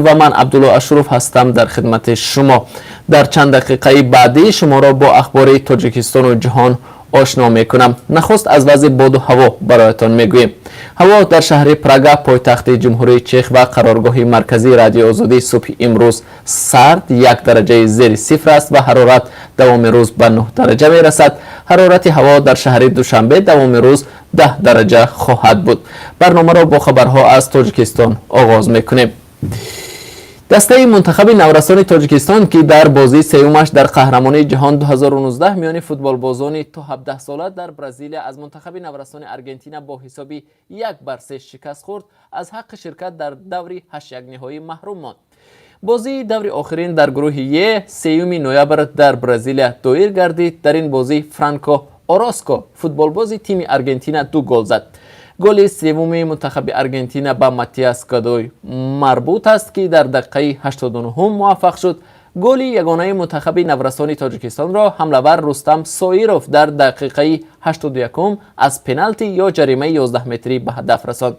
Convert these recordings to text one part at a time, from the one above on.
و من عبدالله اشرف هستم در خدمت شما. در چند دقیقه بعدی شما را با اخبار تاجیکستان و جهان آشنا میکنم. نخست از وضع باد و هوا برایتان میگوییم. هوا در شهر پراگا پایتخت جمهوری چک و قرارگاه مرکزی رادیو آزادی صبح امروز سرد 1 درجه زیر صفر است و حرارت دوام روز به 9 درجه می رسد. حرارت هوا در شهر دوشنبه دوام روز 10 درجه خواهد بود. برنامه را با خبرها از تاجیکستان آغاز میکنیم. دسته منتخب نورسان تاجیکستان که در بازی سومش در قهرمانی جهان 2019 میان فوتبال بازان تا 17 ساله در برزیل از منتخب نورسان آرژانتین با حسابی 1-3 شکست خورد، از حق شرکت در دوری 8 نهایی محروم ماند. بازی دور آخرین در گروه ی 3 نوامبر در برزیل دایر گردید. در این بازی فرانکو اوراسکو فوتبال بازی تیم آرژانتین 2 گل زد. گل سوم منتخب آرژانتین با ماتیاس گادوی مربوط است که در دقیقه 89 موفق شد. گل یگانه منتخب نورسان تاجیکستان را حمله‌ور رستم سایروف در دقیقه 81 از پنالتی یا جریمه 11 متری به هدف رساند.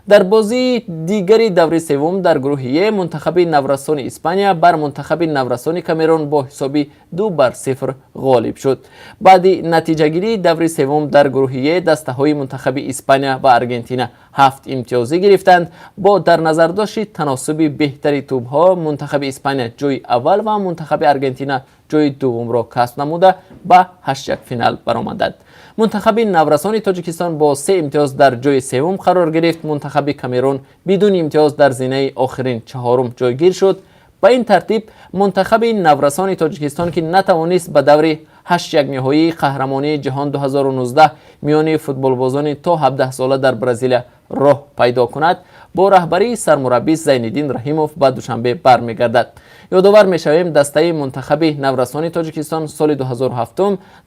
در بازی دیگری دور سوم در گروه ی منتخب نورسان اسپانیا بر منتخب نورسان کامرون با حسابی 2-0 غالب شد. بعد نتیجه گیری دور سوم در گروه ی دسته های منتخب اسپانیا و آرژانتین 7 امتیازی گرفتند. با در نظر داشت تناسب بهتری توپ ها منتخب اسپانیا جای اول و منتخب آرژانتین جای دوم را کسب نموده به 8 فینال برآمدند. منتخب نورسان تاجیکستان با 3 امتیاز در جای سوم قرار گرفت. منتخب کامرون بدون امتیاز در زینه آخرین چهارم جایگیر شد. با این ترتیب منتخب نورسان تاجیکستان که نتوانست به دور 8 نهایی قهرمانی جهان 2019 میان فوتبال بازان تا 17 ساله در برزیل راه پیدا کند، با رهبری سرمربی زین‌الدین رحیموف به دوشنبه برمیگردد. یادآور میشویم دسته منتخب نورسان تاجیکستان سال 2007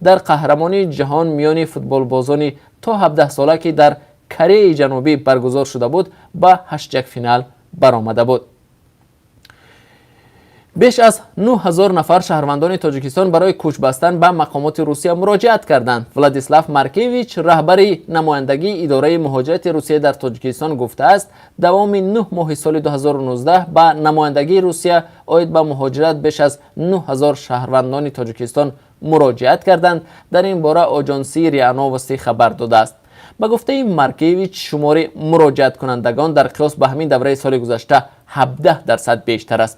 در قهرمانی جهان میان فوتبال بازان تا 17 ساله که در کره جنوبی برگزار شده بود به 8 فینال برآمده بود. بیش از 9000 نفر شهروندان تاجیکستان برای کوچ بستن به مقامات روسیه مراجعت کردند. ولادیسلاو مارکویچ رهبر نمایندگی اداره مهاجرت روسیه در تاجیکستان گفته است دوام 9 ماه سال 2019 به نمایندگی روسیه عاید به مهاجرت بیش از 9000 شهروندان تاجیکستان مراجعت کردند. در این باره آژانسی ریا نووستی خبر داده است. با گفته مارکویچ شمار مراجعت کنندگان در قیاس به همین دوره سال گذشته 17% بیشتر است.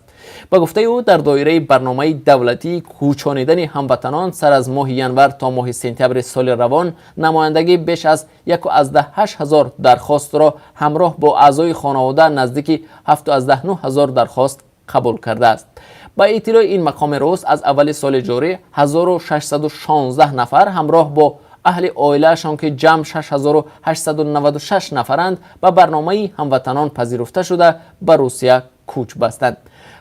با گفته او در دایره برنامه دولتی کوچانیدن هموطنان سر از ماه ینور تا ماه سپتامبر سال روان نمایندگی بیش از 1,800,000 درخواست را همراه با اعضای خانواده نزدیک 7,900,000 درخواست قبول کرده است. با اطلاع این مقام روس از اول سال جاری 1616 نفر همراه با اهل عائله‌شان که جمع 6896 نفرند به برنامه هموطنان پذیرفته شده به روسیه کوچ بستند.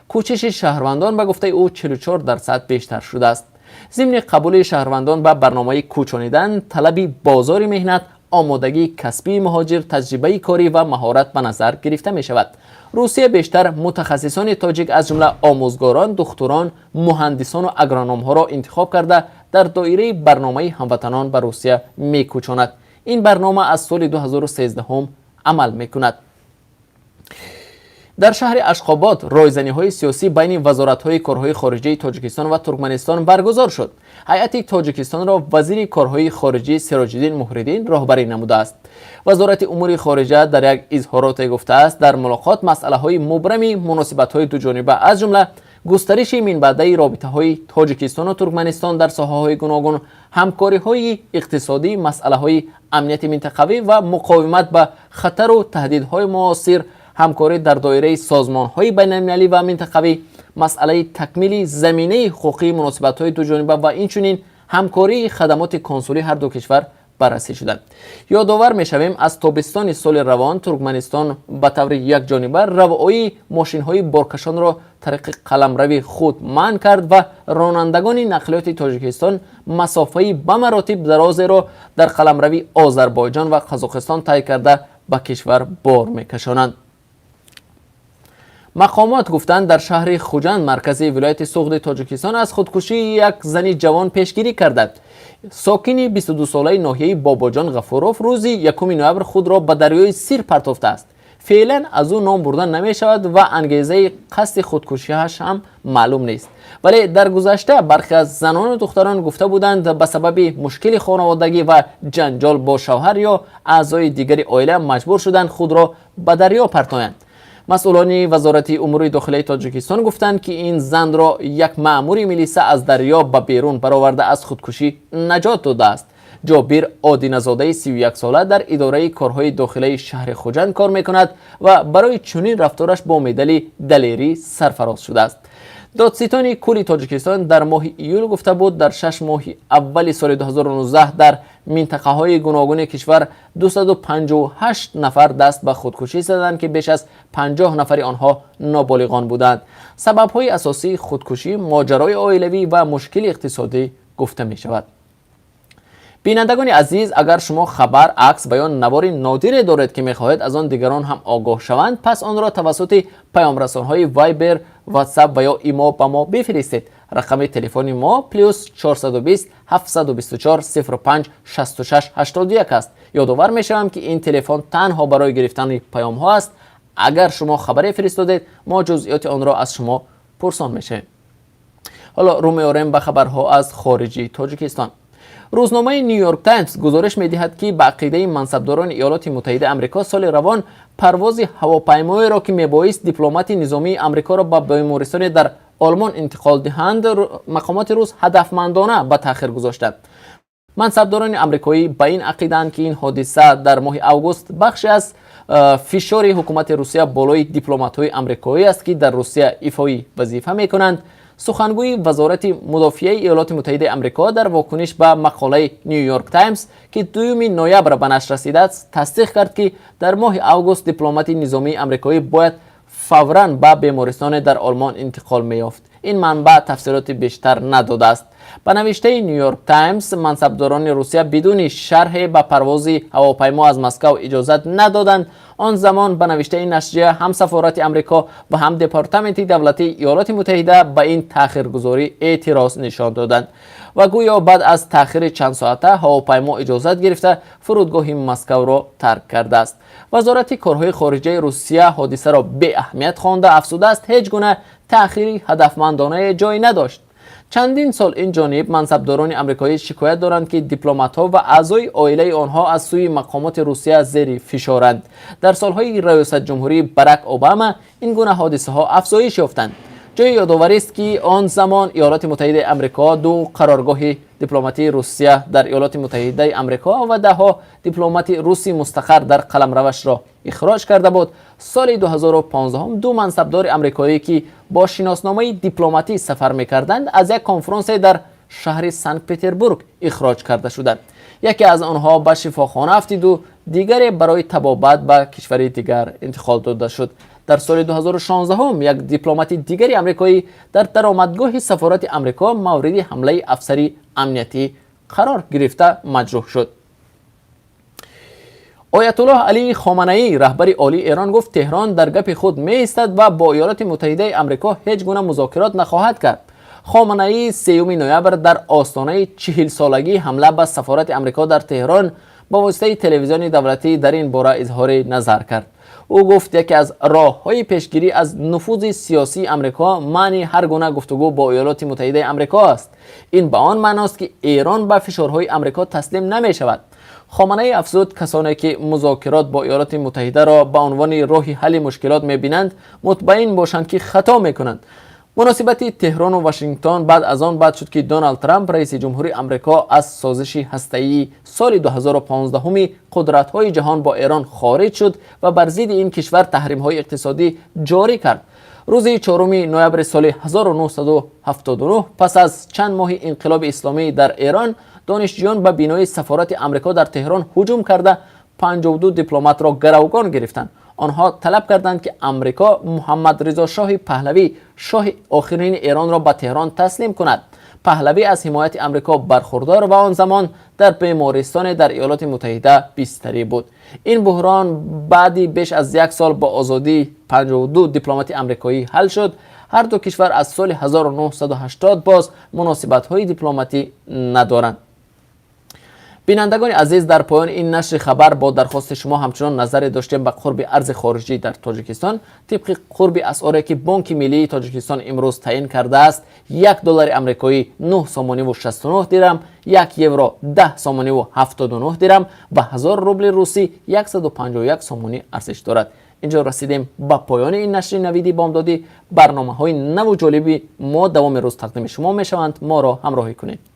کوچش شهروندان به گفته او 44% بیشتر شده است. ضمن قبول شهروندان به برنامه کوچانیدن، طلب بازار مهنت، آمادگی کسبی مهاجر، تجربه کاری و مهارت به نظر گرفته می شود. روسیه بیشتر متخصصان تاجیک از جمله آموزگاران، دکتران، مهندسان و اگرونوم ها را انتخاب کرده در دایره برنامه هموطنان به روسیه می کوچاند. این برنامه از سال 2013 عمل می کند. در شهر اشخاباد رایزنی‌های سیاسی بین وزارت‌های کارهای خارجه تاجیکستان و ترکمنستان برگزار شد. هیئت تاجیکستان را وزیر کارهای خارجه سراج‌الدین محردین راهبری نموده است. وزارت امور خارجه در یک اظهارات گفته است در ملاقات مسئله‌های مبرم مناسبت‌های دوجانبه از جمله گسترش منبعی رابطه‌های تاجیکستان و ترکمنستان در ساحه‌های گوناگون، همکاری‌های اقتصادی، مسئله‌های امنیت منطقوی و مقاومت به خطر و تهدیدهای معاصر، همکاری در دایره سازمان‌های بین‌المللی و منطقوی، مسئله تکمیل زمینه حقوقی مناسبت‌های دوجانبه و اینچنین همکاری خدمات کنسولی هر دو کشور بررسی شدند. یادآور می‌شویم از تابستان سال روان ترکمنستان به طور یک جانبه روایی ماشین‌های بارکشان را طریق قلمروی خود منع کرد و رانندگان نقلیات تاجیکستان مسافه‌ای به مراتب دراز را در قلمروی آذربایجان و قزاقستان طی کرده به کشور بار می‌کشانند. مقامات گفتند در شهر خوجند مرکز ولایت سوغد تاجیکستان از خودکشی یک زن جوان پیشگیری کردند. ساکن 22 ساله ناحیه باباجان غفوروف روز 1 نوامبر خود را به دریای سیر پرتافته است. فعلا از او نام بردن نمی شود و انگیزه قصد خودکشیش هم معلوم نیست. ولی در گذشته برخی از زنان و دختران گفته بودند به سبب مشکل خانوادگی و جنجال با شوهر یا اعضای دیگری عائله مجبور شدند خود را به دریا پرتایند. مسئولان وزارت امور داخلی تاجیکستان گفتند که این زن را یک مأمور میلیسا از دریا به بیرون برآورده از خودکشی نجات داده است. جابر آدینه‌زاده 31 ساله در اداره کارهای داخلی شهر خوجند کار میکند و برای چنین رفتارش با مدال دلیری سرفراز شده است. دادستان کل تاجیکستان در ماه ایول گفته بود در 6 ماه اول سال 2019 در منطقه های گوناگون کشور 258 نفر دست به خودکشی زدند که بیش از 50 نفر آنها نابالغان بودند. سبب های اساسی خودکشی ماجرای عائلوی و مشکل اقتصادی گفته می شود. بینندگان عزیز، اگر شما خبر، عکس و یا نوار نادری دارید که می‌خواهید از آن دیگران هم آگاه شوند، پس آن را توسط پیام‌رسان‌های وایبر، واتساپ و یا ایمو به ما بفرستید. رقم تلفن ما +420 724 05 66 81 است. یادآور می‌شوم که این تلفن تنها برای گرفتن پیام‌ها است. اگر شما خبری فرستادید، ما جزئیات آن را از شما پرسان می‌شویم. حالا رو می‌آوریم به خبرها از خارجی تاجیکستان. روزنامه نیویورک تایمز گزارش می‌دهد که به عقیده منصبداران ایالات متحده آمریکا سال روان پرواز هواپیمایی را که میبایست دیپلمات نظامی آمریکا را به بیمارستان در آلمان انتقال دهند مقامات روس هدفمندانه به تأخیر گذاشتند. منصبداران آمریکایی به این عقیده‌اند که این حادثه در ماه اوگوست بخشی از فشار حکومت روسیه بالای دیپلمات‌های آمریکایی است که در روسیه ایفایی وظیفه می‌کنند. سخنگوی وزارت مدافعه ایالات متحده آمریکا در واکنش به مقاله نیویورک تایمز که 2 نوامبر به نشر رسیده است تصدیق کرد که در ماه اوگوست دیپلمات نظامی آمریکایی باید فوراً به بیمارستان در آلمان انتقال می‌یافت. این منبع تفسیرات بیشتر نداده است. به نوشته نیویورک تایمز، منصبداران روسیه بدون شرح به پرواز هواپیما از مسکو اجازه ندادند. آن زمان به نوشته این نشریه هم سفارت آمریکا و هم دپارتمنت دولتی ایالات متحده به این تأخیرگذاری اعتراض نشان دادند و گویا بعد از تأخیر چند ساعته هواپیما اجازه گرفته فرودگاه مسکو را ترک کرده است. وزارت کارهای خارجه روسیه حادثه را بی اهمیت خوانده افزوده است هیچ گونه تأخیری هدفمندانه جای نداشت. چندین سال این جانب منصبداران آمریکایی شکایت دارند که دیپلمات‌ها و اعضای عائله آنها از سوی مقامات روسیه زیر فشارند. در سالهای ریاست جمهوری باراک اوباما این گونه حادثه‌ها افزایش یافتند. جای یادآوری است که آن زمان ایالات متحده آمریکا 2 قرارگاه دیپلماتی روسیه در ایالات متحده آمریکا و 10 دیپلمات روسی مستقر در قلمروش را اخراج کرده بود. سال 2015 2 منصبدار آمریکایی که با شناسنامه دیپلماتی سفر می‌کردند از یک کنفرانس در شهر سنت پترزبورگ اخراج کرده شدند. یکی از آنها به شفاخانه افتید و دیگری برای طبابت به کشور دیگر انتقال داده شد. در سال 2016 یک دیپلمات دیگری آمریکایی در درآمدگاه سفارت آمریکا مورد حمله افسری امنیتی قرار گرفته مجروح شد. آیت الله علی خامنه‌ای رهبر عالی ایران گفت تهران در گپ خود می ایستد و با ایالات متحده آمریکا هیچ گونه مذاکرات نخواهد کرد. خامنه‌ای 3 نوامبر در آستانه 40 سالگی حمله به سفارت آمریکا در تهران با واسطه تلویزیون دولتی در این باره اظهار نظر کرد. او گفت یکی از راه‌های پیشگیری از نفوذ سیاسی آمریکا معنی هر گونه گفتگو با ایالات متحده آمریکا است. این به آن معنی است که ایران به فشارهای آمریکا تسلیم نمی‌شود. خامنه‌ای افزود کسانی که مذاکرات با ایالات متحده را به عنوان راه حل مشکلات می‌بینند مطمئن باشند که خطا می‌کنند. مناسبت تهران و واشنگتن بعد از آن بعد شد که دونالد ترامپ رئیس جمهوری آمریکا از سازش هسته‌ای سال 2015 قدرت‌های جهان با ایران خارج شد و بر ضد این کشور تحریم‌های اقتصادی جاری کرد. روز 4 نوامبر سال 1979 پس از چند ماه انقلاب اسلامی در ایران دانشجویان به بینای سفارت آمریکا در تهران هجوم کرده 52 دیپلمات را گروگان گرفتند. آنها طلب کردند که آمریکا محمد رضا شاه پهلوی شاه آخرین ایران را به تهران تسلیم کند. پهلوی از حمایت آمریکا برخوردار و آن زمان در بیمارستان در ایالات متحده بستری بود. این بحران بعدی بیش از 1 سال با آزادی 52 دیپلمات آمریکایی حل شد. هر دو کشور از سال 1980 باز مناسبت‌های دیپلماتی ندارند. بینندگان عزیز، در پایان این نشر خبر با درخواست شما همچنان نظری داشتیم به قرب ارز خارجی در تاجیکستان. طبق قرب اسعاری که بانک ملی تاجیکستان امروز تعیین کرده است، $1 آمریکایی 9 سومانی و 69 درم، 1 یورو 10 سومانی و 79 درم و 1000 روبل روسی 151 سومانی ارزش دارد. اینجا رسیدیم به پایان این نشر نویدی بامدادی. برنامه‌های نو و جالبی ما دوام روز تقدیم شما میشوند. ما را همراهی کنید.